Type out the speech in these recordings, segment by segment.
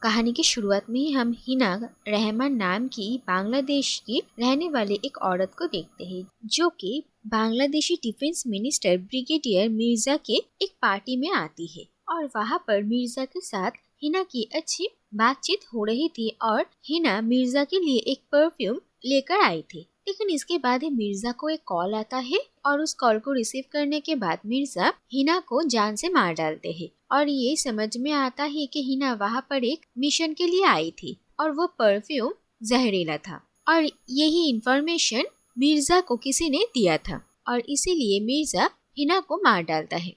कहानी की शुरुआत में ही हम हिना रहमान नाम की बांग्लादेश की रहने वाली एक औरत को देखते हैं, जो कि Bangladeshi defence minister brigadier Mirza के एक पार्टी में आती है। और वहाँ पर मिर्जा के साथ हिना की अच्छी बातचीत हो रही थी और हिना मिर्जा के लिए एक परफ्यूम लेकर आई थी। लेकिन इसके बाद ही मिर्जा को एक कॉल आता है और उस कॉल को रिसीव करने के बाद मिर्जा हिना को जान से मार डालते हैं। और ये समझ में आता है कि हिना वहाँ पर एक मिशन के लिए आई थी और वो परफ्यूम जहरीला था और यही इंफॉर्मेशन मिर्जा को किसी ने दिया था और इसीलिए मिर्जा हिना को मार डालता है।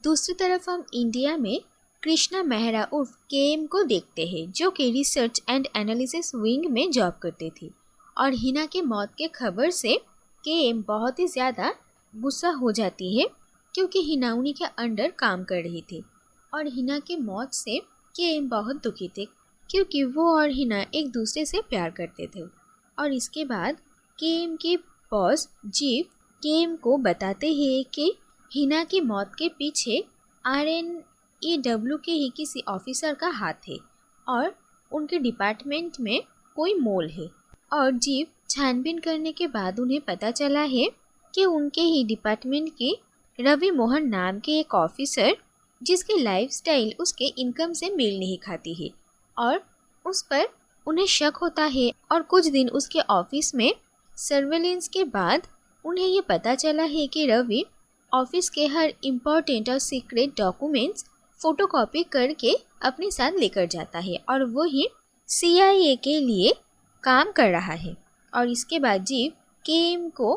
दूसरी तरफ हम इंडिया में कृष्णा मेहरा उर्फ केएम को देखते हैं, जो कि रिसर्च एंड एनालिसिस विंग में जॉब करते थे। और हिना के मौत के खबर से केएम बहुत ही ज़्यादा गुस्सा हो जाती है, क्योंकि हिना उन्हीं के अंडर काम कर रही थी। और हिना की मौत से केएम बहुत दुखी थे, क्योंकि वो और हिना एक दूसरे से प्यार करते थे। और इसके बाद केएम के बॉस जीव केएम को बताते हैं कि हिना की मौत के पीछे RNAW के ही किसी ऑफिसर का हाथ है और उनके डिपार्टमेंट में कोई मोल है। और जीव छानबीन करने के बाद उन्हें पता चला है कि उनके ही डिपार्टमेंट के रवि मोहन नाम के एक ऑफिसर, जिसकी लाइफस्टाइल उसके इनकम से मेल नहीं खाती है और उस पर उन्हें शक होता है। और कुछ दिन उसके ऑफिस में सर्वेलेंस के बाद उन्हें ये पता चला है कि रवि ऑफिस के हर इम्पोर्टेंट और सीक्रेट डॉक्यूमेंट्स फोटोकॉपी करके अपने साथ लेकर जाता है और वो ही CIA के लिए काम कर रहा है। और इसके बाद जीव केएम को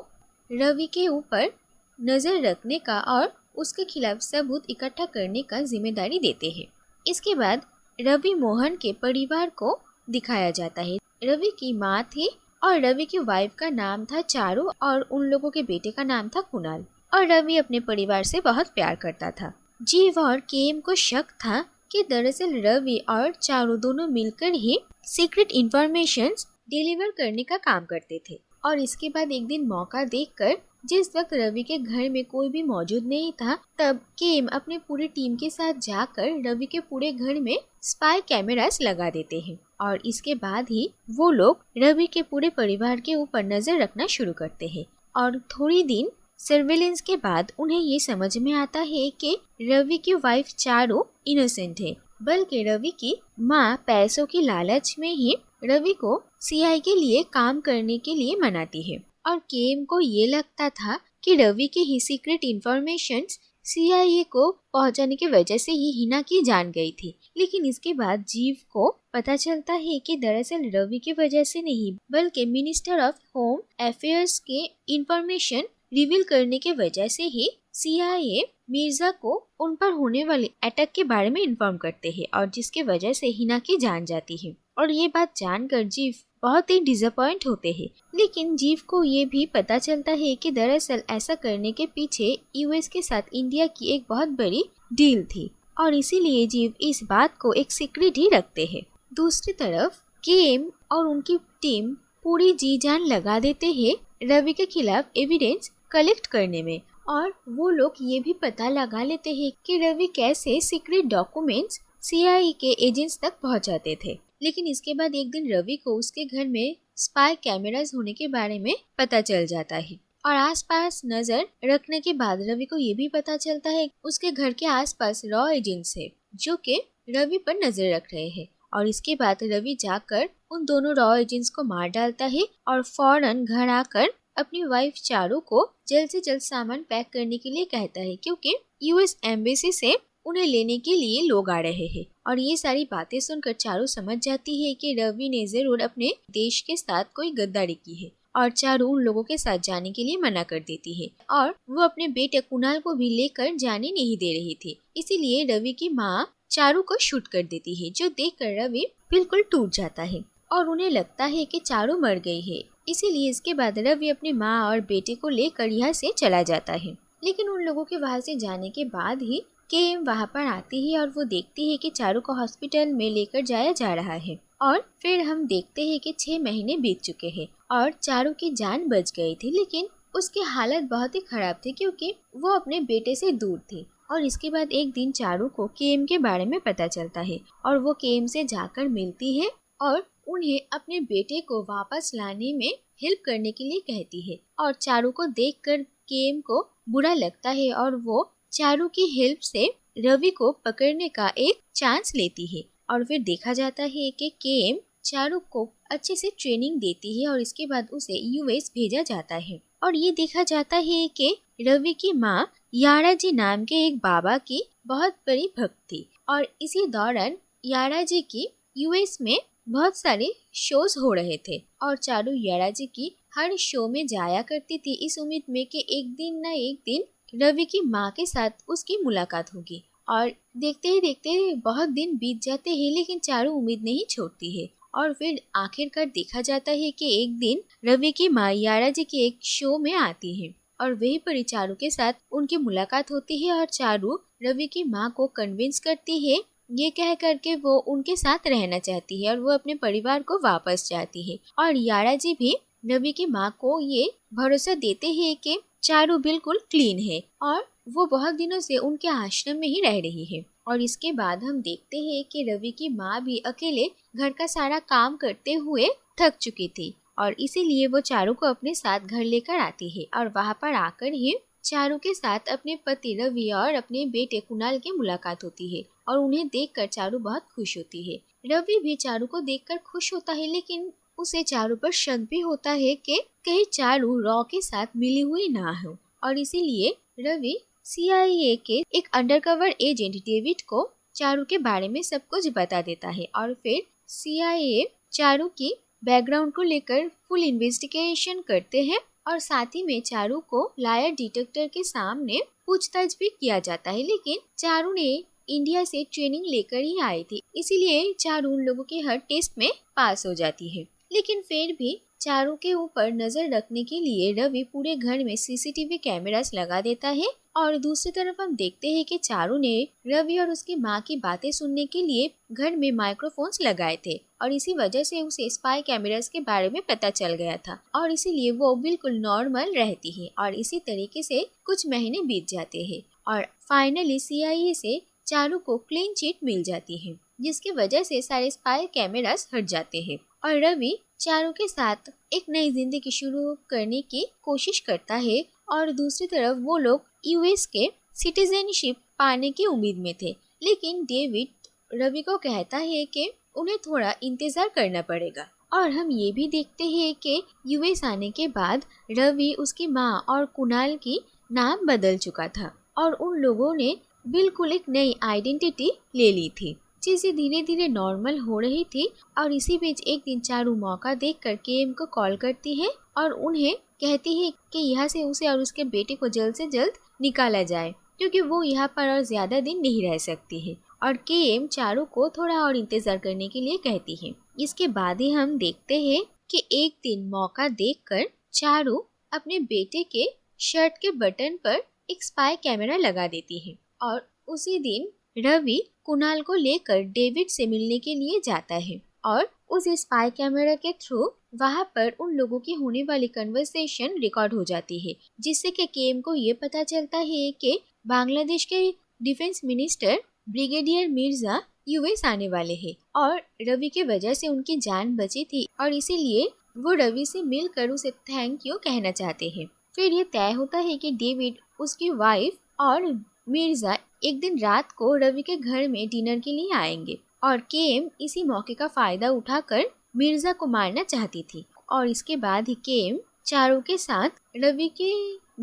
रवि के ऊपर नज़र रखने का और उसके खिलाफ सबूत इकट्ठा करने का जिम्मेदारी देते हैं। इसके बाद रवि मोहन के परिवार को दिखाया जाता है। रवि की माँ थी और रवि की वाइफ का नाम था चारू और उन लोगों के बेटे का नाम था कुणाल। और रवि अपने परिवार से बहुत प्यार करता था। जीव और केएम को शक था कि दरअसल रवि और चारू दोनों मिलकर ही सीक्रेट इंफॉर्मेशंस डिलीवर करने का काम करते थे। और इसके बाद एक दिन मौका देखकर, जिस वक्त रवि के घर में कोई भी मौजूद नहीं था, तब केएम अपने पूरी टीम के साथ जाकर रवि के पूरे घर में स्पाई कैमरास लगा देते हैं। और इसके बाद ही वो लोग रवि के पूरे परिवार के ऊपर नजर रखना शुरू करते हैं। और थोड़ी दिन सर्वेलेंस के बाद उन्हें ये समझ में आता है कि रवि की वाइफ चारू इनोसेंट है, बल्कि रवि की माँ पैसों की लालच में ही रवि को CIA के लिए काम करने के लिए मनाती है। और केएम को ये लगता था कि रवि की ही सीक्रेट इंफॉर्मेशंस CIA को पहुंचाने की वजह से ही हिना की जान गई थी। लेकिन इसके बाद जीव को पता चलता है कि दरअसल रवि की वजह से नहीं, बल्कि मिनिस्टर ऑफ होम अफेयर्स के इंफॉर्मेशन रिवील करने के वजह से ही CIA मिर्जा को उन पर होने वाले अटैक के बारे में इन्फॉर्म करते हैं और जिसके वजह से हिना की जान जाती है। और ये बात जानकर जीव बहुत ही डिसअपॉइंट होते हैं। लेकिन जीव को ये भी पता चलता है कि दरअसल ऐसा करने के पीछे US के साथ इंडिया की एक बहुत बड़ी डील थी और इसीलिए जीव इस बात को एक सीक्रेट ही रखते हैं। दूसरी तरफ केएम और उनकी टीम पूरी जी जान लगा देते हैं रवि के खिलाफ एविडेंस कलेक्ट करने में। और वो लोग ये भी पता लगा लेते हैं कि रवि कैसे सीक्रेट डॉक्यूमेंट्स CIA के एजेंट्स तक पहुंचाते थे। लेकिन इसके बाद एक दिन रवि को उसके घर में स्पाई कैमरास होने के बारे में पता चल जाता है और आसपास नजर रखने के बाद रवि को ये भी पता चलता है उसके घर के आसपास रॉ एजेंट्स है जो कि रवि पर नजर रख रहे हैं। और इसके बाद रवि जाकर उन दोनों रॉ एजेंट्स को मार डालता है और फौरन घर आकर अपनी वाइफ चारू को जल्द से जल्द सामान पैक करने के लिए कहता है, क्योंकि US एम्बेसी से उन्हें लेने के लिए लोग आ रहे हैं। और ये सारी बातें सुनकर चारू समझ जाती है कि रवि ने जरूर अपने देश के साथ कोई गद्दारी की है और चारू उन लोगों के साथ जाने के लिए मना कर देती है और वो अपने बेटे कुणाल को भी लेकर जाने नहीं दे रही थी। इसीलिए रवि की माँ चारू को शूट कर देती है, जो देखकर रवि बिल्कुल टूट जाता है और उन्हें लगता है कि चारू मर गई है। इसीलिए इसके बाद रवि अपनी माँ और बेटे को लेकर यहाँ से चला जाता है। लेकिन उन लोगों के वहाँ से जाने के बाद ही केएम वहाँ पर आती है और वो देखती है कि चारू को हॉस्पिटल में लेकर जाया जा रहा है। और फिर हम देखते हैं कि 6 महीने बीत चुके हैं और चारू की जान बच गई थी, लेकिन उसकी हालत बहुत ही खराब थी क्योंकि वो अपने बेटे से दूर थी और इसके बाद एक दिन चारू को केएम के बारे में पता चलता है और वो केएम से जाकर मिलती है और उन्हें अपने बेटे को वापस लाने में हेल्प करने के लिए कहती है। और चारू को देखकर केएम को बुरा लगता है और वो चारू की हेल्प से रवि को पकड़ने का एक चांस लेती है। और फिर देखा जाता है कि केएम चारू को अच्छे से ट्रेनिंग देती है और इसके बाद उसे यूएस भेजा जाता है। और ये देखा जाता है कि रवि की माँ यारा जी नाम के एक बाबा की बहुत बड़ी भक्त थी और इसी दौरान यारा जी की यूएस में बहुत सारे शोज हो रहे थे और चारू यारा जी की हर शो में जाया करती थी इस उम्मीद में कि एक दिन न एक दिन रवि की माँ के साथ उसकी मुलाकात होगी। और देखते ही देखते बहुत दिन बीत जाते हैं लेकिन चारू उम्मीद नहीं छोड़ती है। और फिर आखिरकार देखा जाता है कि एक दिन रवि की माँ यारा जी के एक शो में आती है और वहीं पर चारू के साथ उनकी मुलाकात होती है और चारू रवि की माँ को कन्विंस करती है ये कह करके वो उनके साथ रहना चाहती है और वो अपने परिवार को वापस चाहती है। और यारा जी भी रवि की माँ को ये भरोसा देते हैं कि चारू बिल्कुल क्लीन है और वो बहुत दिनों से उनके आश्रम में ही रह रही है। और इसके बाद हम देखते हैं कि रवि की माँ भी अकेले घर का सारा काम करते हुए थक चुकी थी और इसीलिए वो चारू को अपने साथ घर लेकर आती है और वहाँ पर आकर ही चारू के साथ अपने पति रवि और अपने बेटे कुणाल की मुलाकात होती है और उन्हें देखकर चारू बहुत खुश होती है। रवि भी चारू को देखकर खुश होता है लेकिन उसे चारू पर शक भी होता है कि कहीं चारू रॉ के साथ मिली हुई ना हो और इसीलिए रवि CIA के एक अंडरकवर एजेंट डेविड को चारू के बारे में सब कुछ बता देता है और फिर CIA चारू की बैकग्राउंड को लेकर फुल इन्वेस्टिगेशन करते हैं और साथ ही में चारू को लायर डिटेक्टर के सामने पूछताछ भी किया जाता है। लेकिन चारू ने इंडिया से ट्रेनिंग लेकर ही आई थी इसीलिए चारू उन लोगों के हर टेस्ट में पास हो जाती है। लेकिन फिर भी चारू के ऊपर नजर रखने के लिए रवि पूरे घर में CCTV कैमरास लगा देता है और दूसरी तरफ हम देखते हैं कि चारू ने रवि और उसकी माँ की बातें सुनने के लिए घर में माइक्रोफोन्स लगाए थे और इसी वजह से उसे स्पाई कैमरास के बारे में पता चल गया था और इसीलिए वो बिल्कुल नॉर्मल रहती है। और इसी तरीके से कुछ महीने बीत जाते हैं और फाइनली CIA से चारू को क्लीन चिट मिल जाती है जिसकी वजह से सारे स्पाई कैमरास हट जाते हैं और रवि चारू के साथ एक नई जिंदगी शुरू करने की कोशिश करता है। और दूसरी तरफ वो लोग यूएस के सिटीजनशिप पाने की उम्मीद में थे लेकिन डेविड रवि को कहता है कि उन्हें थोड़ा इंतजार करना पड़ेगा। और हम ये भी देखते हैं कि यूएस आने के बाद रवि उसकी माँ और कुणाल की नाम बदल चुका था और उन लोगों ने बिल्कुल एक नई आइडेंटिटी ले ली थी। चीजें धीरे धीरे नॉर्मल हो रही थी और इसी बीच एक दिन चारू मौका देखकर केएम को कॉल करती है और उन्हें कहती है कि यहाँ से उसे और उसके बेटे को जल्द से जल्द निकाला जाए क्योंकि वो यहाँ पर और ज्यादा दिन नहीं रह सकती है। और केएम चारू को थोड़ा और इंतजार करने के लिए कहती है। इसके बाद ही हम देखते हैं कि एक दिन मौका देखकर चारू अपने बेटे के शर्ट के बटन पर एक स्पाई कैमरा लगा देती है और उसी दिन रवि कुणाल को लेकर डेविड से मिलने के लिए जाता है और उस स्पाई कैमरा के थ्रू वहाँ पर उन लोगों की होने वाली कन्वर्सेशन रिकॉर्ड हो जाती है जिससे कि केएम को ये पता चलता है कि बांग्लादेश के defence minister brigadier Mirza US आने वाले हैं और रवि की वजह से उनकी जान बची थी और इसीलिए वो रवि से मिलकर उसे थैंक यू कहना चाहते हैं। फिर ये तय होता है कि डेविड, उसकी वाइफ और मिर्जा एक दिन रात को रवि के घर में डिनर के लिए आएंगे और केएम इसी मौके का फायदा उठाकर मिर्जा को मारना चाहती थी। और इसके बाद ही केएम चारू के साथ रवि के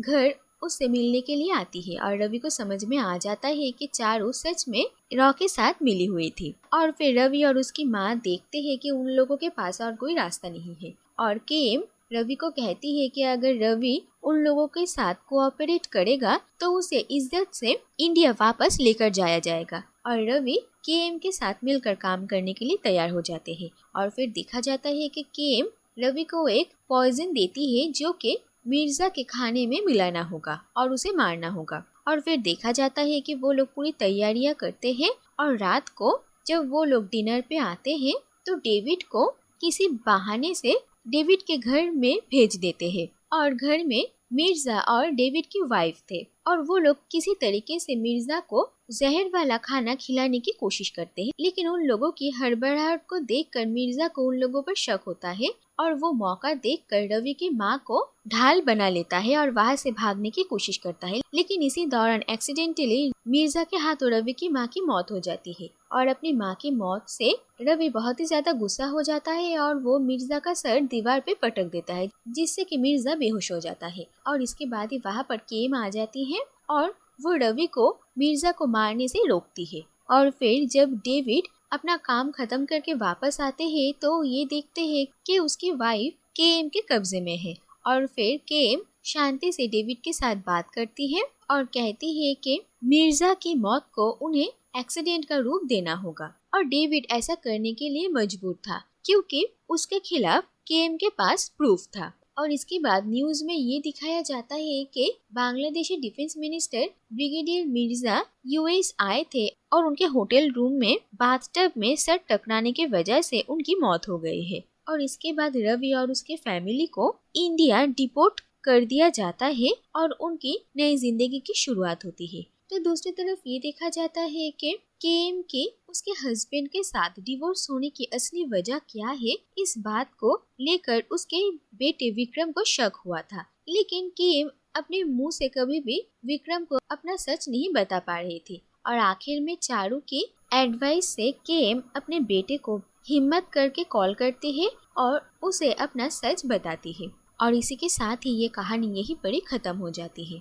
घर उससे मिलने के लिए आती है और रवि को समझ में आ जाता है कि चारू सच में रॉ के साथ मिली हुई थी। और फिर रवि और उसकी माँ देखते हैं कि उन लोगों के पास और कोई रास्ता नहीं है और केएम रवि को कहती है कि अगर रवि उन लोगों के साथ कोऑपरेट करेगा तो उसे इज्जत से इंडिया वापस लेकर जाया जाएगा। और रवि केएम के साथ मिलकर काम करने के लिए तैयार हो जाते हैं और फिर देखा जाता है कि केएम रवि को एक पॉइजन देती है जो कि मिर्जा के खाने में मिलाना होगा और उसे मारना होगा। और फिर देखा जाता है कि वो लोग पूरी तैयारियां करते हैं और रात को जब वो लोग डिनर पे आते हैं तो डेविड को किसी बहाने से डेविड के घर में भेज देते हैं और घर में मिर्जा और डेविड की वाइफ थे और वो लोग किसी तरीके से मिर्जा को जहर वाला खाना खिलाने की कोशिश करते हैं, लेकिन उन लोगों की हड़बड़ाहट को देखकर मिर्जा को उन लोगों पर शक होता है और वो मौका देखकर रवि की माँ को ढाल बना लेता है और वहाँ से भागने की कोशिश करता है। लेकिन इसी दौरान एक्सीडेंटली मिर्जा के हाथों रवि की माँ की मौत हो जाती है और अपनी माँ की मौत से रवि बहुत ही ज्यादा गुस्सा हो जाता है और वो मिर्जा का सर दीवार पे पटक देता है, जिससे कि मिर्जा बेहोश हो जाता है। और इसके बाद ही वहाँ पर केम आ जाती है और वो रवि को मिर्जा को मारने से रोकती है। और फिर जब डेविड अपना काम खत्म करके वापस आते हैं तो ये देखते हैं कि उसकी वाइफ केएम के कब्जे में है। और फिर केएम शांति से डेविड के साथ बात करती है और कहती है कि मिर्जा की मौत को उन्हें एक्सीडेंट का रूप देना होगा और डेविड ऐसा करने के लिए मजबूर था क्योंकि उसके खिलाफ केएम के पास प्रूफ था। और इसके बाद न्यूज में ये दिखाया जाता है कि Bangladeshi defence minister brigadier Mirza US आए थे और उनके होटल रूम में बाथटब में सर टकराने की वजह से उनकी मौत हो गई है। और इसके बाद रवि और उसके फैमिली को इंडिया डिपोर्ट कर दिया जाता है और उनकी नई जिंदगी की शुरुआत होती है। तो दूसरी तरफ ये देखा जाता है कि केएम के उसके हस्बैंड के साथ डिवोर्स होने की असली वजह क्या है, इस बात को लेकर उसके बेटे विक्रम को शक हुआ था, लेकिन केएम अपने मुंह से कभी भी विक्रम को अपना सच नहीं बता पा रहे थे। और आखिर में चारू की एडवाइस से केएम अपने बेटे को हिम्मत करके कॉल करती है और उसे अपना सच बताती है। और इसी के साथ ही ये कहानी यहीं पर ही खत्म हो जाती है।